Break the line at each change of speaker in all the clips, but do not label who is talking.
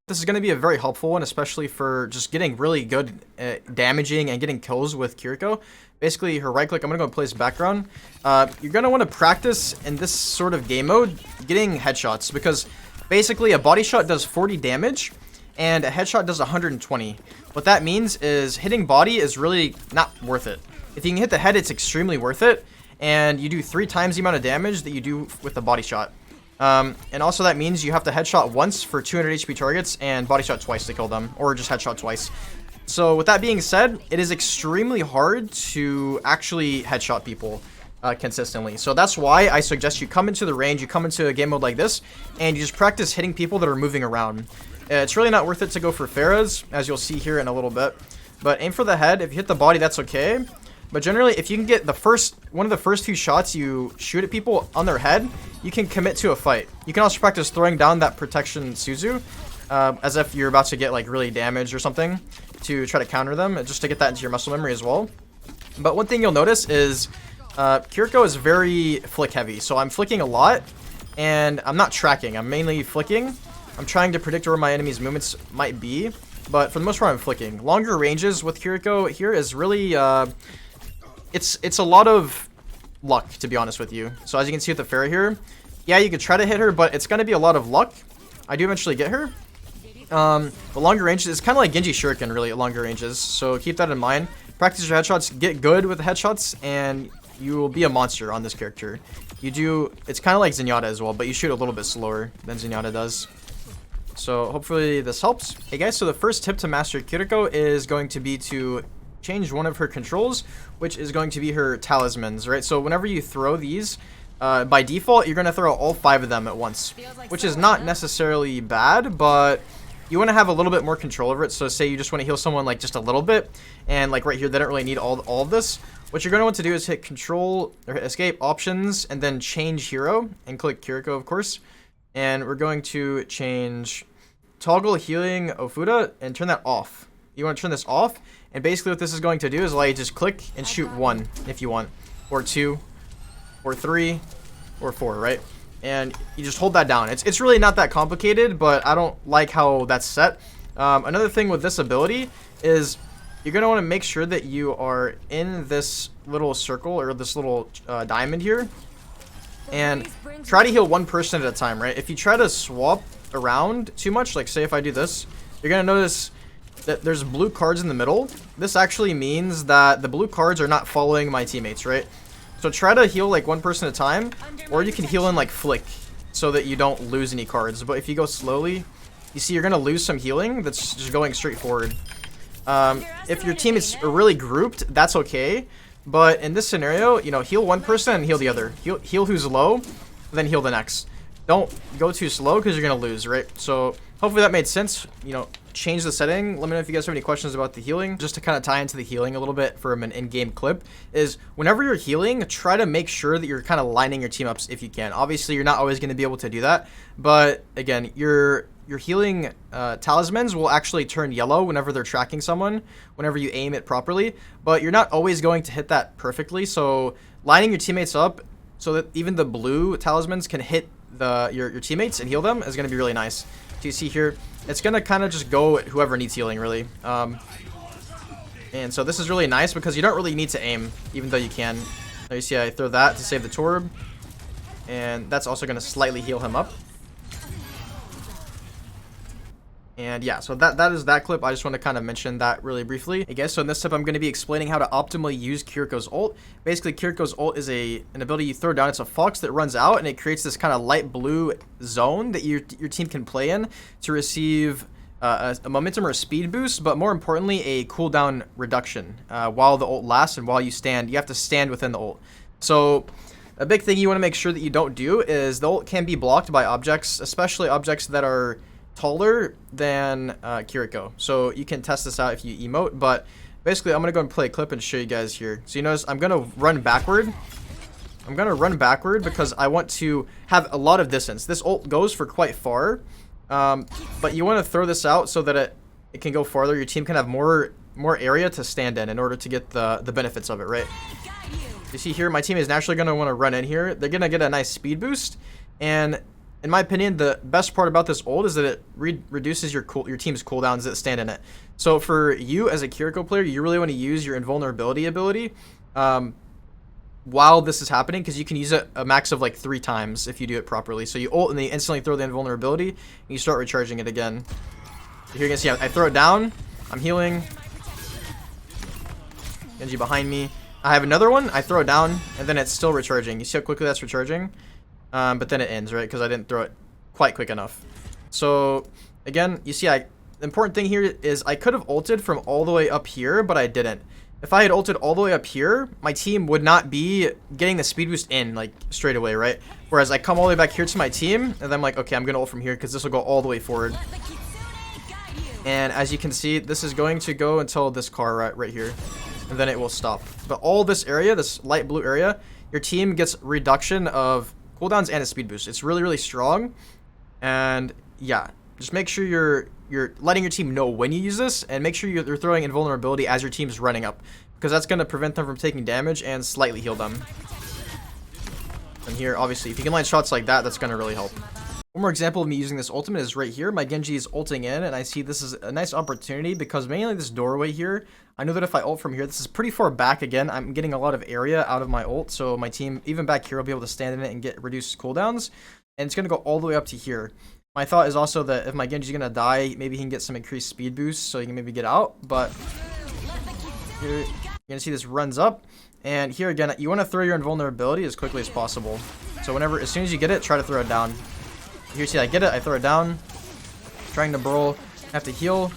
This is going to be a very helpful one, especially for just getting really good at damaging and getting kills with Kiriko. Basically, her right click, I'm going to go and place background. You're going to want to practice in this sort of game mode getting headshots, because basically a body shot does 40 damage and a headshot does 120. What that means is hitting body is really not worth it. If you can hit the head, it's extremely worth it, and you do 3 times the amount of damage that you do with the body shot. And also that means you have to headshot once for 200 HP targets and body shot twice to kill them, or just headshot twice. So with that being said, it is extremely hard to actually headshot people consistently. So that's why I suggest you come into the range, you come into a game mode like this, and you just practice hitting people that are moving around. It's really not worth it to go for Pharahs, as you'll see here in a little bit. But aim for the head. If you hit the body, that's okay. But generally, if you can get one of the first few shots you shoot at people on their head, you can commit to a fight. You can also practice throwing down that protection Suzu, as if you're about to get like really damaged or something, to try to counter them, just to get that into your muscle memory as well. But one thing you'll notice is Kiriko is very flick heavy, so I'm flicking a lot, and I'm not tracking. I'm mainly flicking. I'm trying to predict where my enemy's movements might be, but for the most part, I'm flicking. Longer ranges with Kiriko here is really it's a lot of luck, to be honest with you. So as you can see with the Pharah here, yeah, you could try to hit her, but it's going to be a lot of luck. I do eventually get her. The longer ranges, it's kind of like Genji Shuriken, really, at longer ranges. So keep that in mind. Practice your headshots, get good with the headshots, and you will be a monster on this character. It's kind of like Zenyatta as well, but you shoot a little bit slower than Zenyatta does. So hopefully this helps. Hey guys, so the first tip to master Kiriko is going to be to change one of her controls, which is going to be her talismans, right? So whenever you throw these, by default, you're going to throw all 5 of them at once, which is not necessarily bad, but you want to have a little bit more control over it. So say you just want to heal someone like just a little bit, and like right here, they don't really need all of this. What you're going to want to do is hit control or hit escape options and then change hero and click Kiriko, of course. And we're going to change toggle healing Ofuda and turn that off. You want to turn this off, and basically what this is going to do is allow you to just click and shoot 1 if you want, or 2, or 3, or 4, right? And you just hold that down. It's really not that complicated, but I don't like how that's set. Another thing with this ability is you're going to want to make sure that you are in this little circle or this little diamond here, and try to heal one person at a time, right? If you try to swap around too much, like say if I do this, you're going to notice that there's blue cards in the middle. This actually means that the blue cards are not following my teammates, right? So try to heal like one person at a time, or you can heal in like flick so that you don't lose any cards. But if you go slowly, you see you're going to lose some healing that's just going straight forward. If your team is really grouped, that's okay. But in this scenario, you know, heal one person and heal the other. Heal who's low, then heal the next. Don't go too slow because you're going to lose, right? So hopefully that made sense. You know, change the setting. Let me know if you guys have any questions about the healing. Just to kind of tie into the healing a little bit from an in-game clip is whenever you're healing, try to make sure that you're kind of lining your team ups if you can. Obviously, you're not always going to be able to do that. But again, your healing talismans will actually turn yellow whenever they're tracking someone, whenever you aim it properly. But you're not always going to hit that perfectly. So lining your teammates up so that even the blue talismans can hit your teammates and heal them is going to be really nice. So you see here, it's going to kind of just go at whoever needs healing, really. And so this is really nice because you don't really need to aim, even though you can. Now you see I throw that to save the Torb. And that's also going to slightly heal him up. And yeah, so that is that clip. I just want to kind of mention that really briefly. Hey guys, so in this tip, I'm going to be explaining how to optimally use Kiriko's ult. Basically, Kiriko's ult is an ability you throw down. It's a fox that runs out, and it creates this kind of light blue zone that your team can play in to receive a momentum or a speed boost, but more importantly, a cooldown reduction while the ult lasts and while you stand. You have to stand within the ult. So a big thing you want to make sure that you don't do is the ult can be blocked by objects, especially objects that are taller than Kiriko. So you can test this out if you emote, but basically I'm going to go and play a clip and show you guys here. So you notice I'm going to run backward. I'm going to run backward because I want to have a lot of distance. This ult goes for quite far, but you want to throw this out so that it can go farther. Your team can have more area to stand in order to get the benefits of it, right? You see here, my team is naturally going to want to run in here. They're going to get a nice speed boost, and in my opinion, the best part about this ult is that it reduces your team's cooldowns that stand in it. So for you as a Kiriko player, you really want to use your invulnerability ability while this is happening, because you can use it a max of like 3 times if you do it properly. So you ult and then you instantly throw the invulnerability and you start recharging it again. Here you can see I throw it down, I'm healing. Genji behind me. I have another one, I throw it down, and then it's still recharging. You see how quickly that's recharging? But then it ends, right? Because I didn't throw it quite quick enough. So, again, you see, the important thing here is I could have ulted from all the way up here, but I didn't. If I had ulted all the way up here, my team would not be getting the speed boost in, like, straight away, right? Whereas I come all the way back here to my team, and then I'm like, okay, I'm going to ult from here because this will go all the way forward. And as you can see, this is going to go until this car right here. And then it will stop. But all this area, this light blue area, your team gets reduction of cooldowns and a speed boost. It's really, really strong. And yeah, just make sure you're letting your team know when you use this, and make sure you're throwing invulnerability as your team's running up, because that's going to prevent them from taking damage and slightly heal them. And here, obviously, if you can land shots like that, that's going to really help. One more example of me using this ultimate is right here. My Genji is ulting in, and I see this is a nice opportunity because mainly this doorway here, I know that if I ult from here, this is pretty far back again. I'm getting a lot of area out of my ult, so my team, even back here, will be able to stand in it and get reduced cooldowns. And it's going to go all the way up to here. My thought is also that if my Genji's going to die, maybe he can get some increased speed boost, so he can maybe get out. But here, you're going to see this runs up. And here again, you want to throw your invulnerability as quickly as possible. So as soon as you get it, try to throw it down. Here, see, I get it, I throw it down, trying to burrow, have to heal,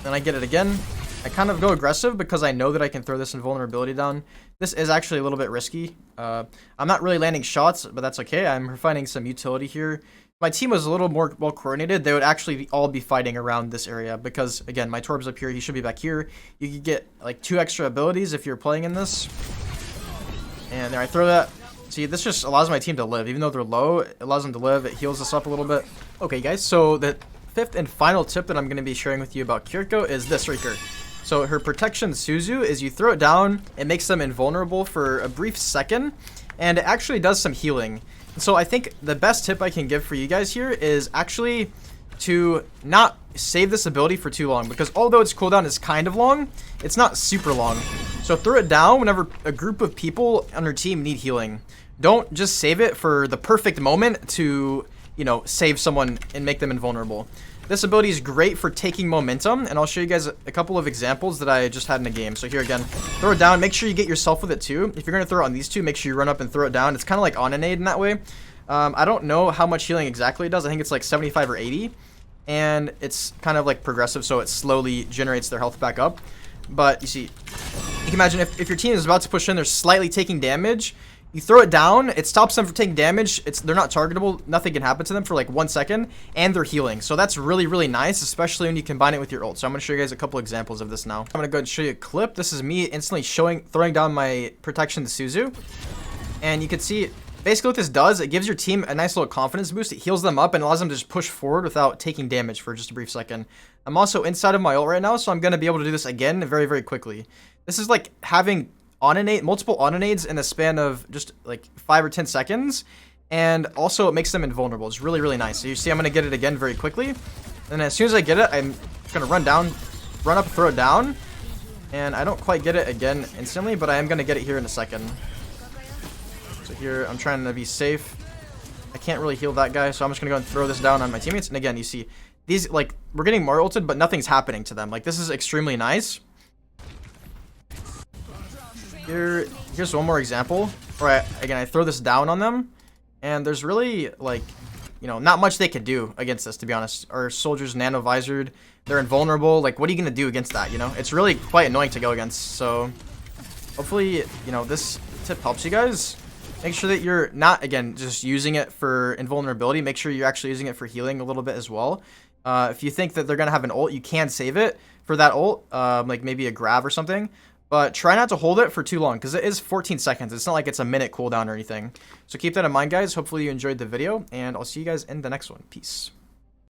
then I get it again. I kind of go aggressive because I know that I can throw this invulnerability down. This is actually a little bit risky. I'm not really landing shots, but that's okay. I'm finding some utility here. If my team was a little more well coordinated, they would actually all be fighting around this area because, again, my Torb's up here, he should be back here. You could get like 2 extra abilities if you're playing in this. And there, I throw that. See, this just allows my team to live. Even though they're low, it allows them to live. It heals us up a little bit. Okay, guys, so the 5th and final tip that I'm going to be sharing with you about Kiriko is this right here. So her protection Suzu is you throw it down, it makes them invulnerable for a brief second, and it actually does some healing. So I think the best tip I can give for you guys here is actually to not save this ability for too long, because although its cooldown is kind of long, it's not super long. So throw it down whenever a group of people on your team need healing. Don't just save it for the perfect moment to, you know, save someone and make them invulnerable. This ability is great for taking momentum, and I'll show you guys a couple of examples that I just had in the game. So here again, throw it down. Make sure you get yourself with it too. If you're going to throw it on these two, make sure you run up and throw it down. It's kind of like on an aid in that way. I don't know how much healing exactly it does. I think it's like 75 or 80. And it's kind of like progressive, so it slowly generates their health back up. But you see, you can imagine if your team is about to push in, they're slightly taking damage. You throw it down, it stops them from taking damage. They're not targetable, nothing can happen to them for like 1 second, and they're healing. So that's really, really nice, especially when you combine it with your ult. So I'm gonna show you guys a couple examples of this now. I'm gonna go ahead and show you a clip. This is me instantly throwing down my protection to Suzu. And you can see, basically what this does, it gives your team a nice little confidence boost. It heals them up and allows them to just push forward without taking damage for just a brief second. I'm also inside of my ult right now, so I'm gonna be able to do this again very, very quickly. This is like having multiple on-nades in the span of just like 5 or 10 seconds, and also it makes them invulnerable. It's really, really nice. So you see I'm going to get it again very quickly, and as soon as I get it, I'm going to run up, throw it down, and I don't quite get it again instantly, but I am going to get it here in a second. So here, I'm trying to be safe. I can't really heal that guy, so I'm just going to go and throw this down on my teammates, and again, you see, these, like, we're getting more ulted, but nothing's happening to them. Like, this is extremely nice. Here's one more example. Alright, again, I throw this down on them, and there's really, like, you know, not much they could do against this, to be honest. Our soldiers nano-visored, they're invulnerable. Like, what are you going to do against that, you know? It's really quite annoying to go against, so hopefully, you know, this tip helps you guys. Make sure that you're not, again, just using it for invulnerability. Make sure you're actually using it for healing a little bit as well. If you think that they're going to have an ult, you can save it for that ult, like maybe a grab or something. But try not to hold it for too long, because it is 14 seconds. It's not like it's a minute cooldown or anything. So keep that in mind, guys. Hopefully you enjoyed the video, and I'll see you guys in the next one. Peace.